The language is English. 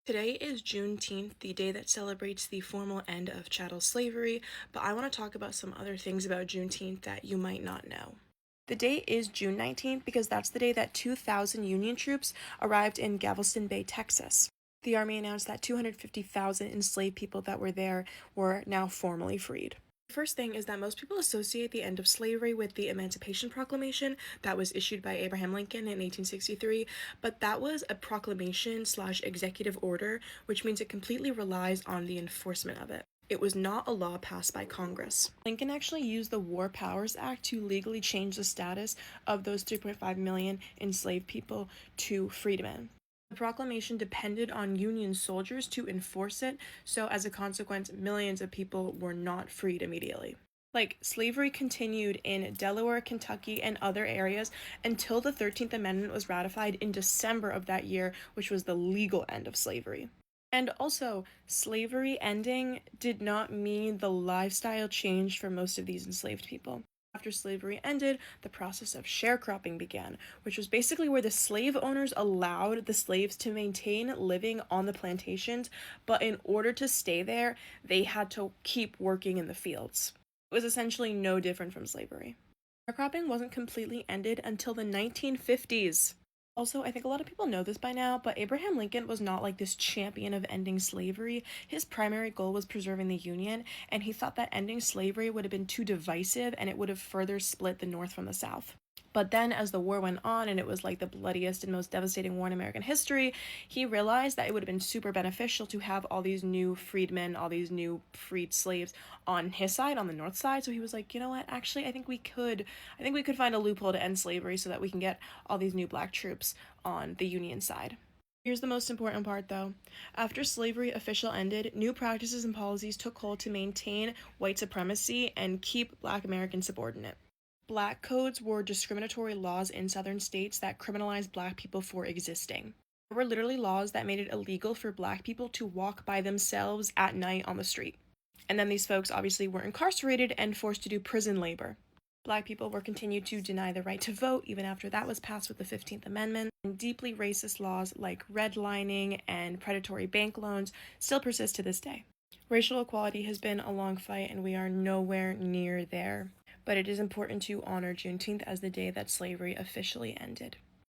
Today is Juneteenth, the day that celebrates the formal end of chattel slavery, but I want to talk about some other things about Juneteenth that you might not know. The day is June 19th because that's the day that 2,000 Union troops arrived in Galveston Bay, Texas. The Army announced that 250,000 enslaved people that were there were now formally freed. The first thing is that most people associate the end of slavery with the Emancipation Proclamation that was issued by Abraham Lincoln in 1863, but that was a proclamation/executive order, which means it completely relies on the enforcement of it. It was not a law passed by Congress. Lincoln actually used the War Powers Act to legally change the status of those 3.5 million enslaved people to freedmen. The proclamation depended on Union soldiers to enforce it, so as a consequence, millions of people were not freed immediately. Slavery continued in Delaware, Kentucky, and other areas until the 13th Amendment was ratified in December of that year, which was the legal end of slavery. And also, slavery ending did not mean the lifestyle changed for most of these enslaved people. After slavery ended, the process of sharecropping began, which was basically where the slave owners allowed the slaves to maintain living on the plantations, but in order to stay there, they had to keep working in the fields. It was essentially no different from slavery. Sharecropping wasn't completely ended until the 1950s. Also, I think a lot of people know this by now, but Abraham Lincoln was not like this champion of ending slavery. His primary goal was preserving the Union, and he thought that ending slavery would have been too divisive and it would have further split the North from the South. But then, as the war went on and it was like the bloodiest and most devastating war in American history, he realized that it would have been super beneficial to have all these new freedmen, all these new freed slaves on his side, on the North side. So he was like, you know what? Actually, I think we could find a loophole to end slavery so that we can get all these new black troops on the Union side. Here's the most important part though. After slavery officially ended, new practices and policies took hold to maintain white supremacy and keep black Americans subordinate. Black codes were discriminatory laws in southern states that criminalized black people for existing. There were literally laws that made it illegal for black people to walk by themselves at night on the street. And then these folks obviously were incarcerated and forced to do prison labor. Black people were continued to deny the right to vote even after that was passed with the 15th Amendment, and deeply racist laws like redlining and predatory bank loans still persist to this day. Racial equality has been a long fight and we are nowhere near there, but it is important to honor Juneteenth as the day that slavery officially ended.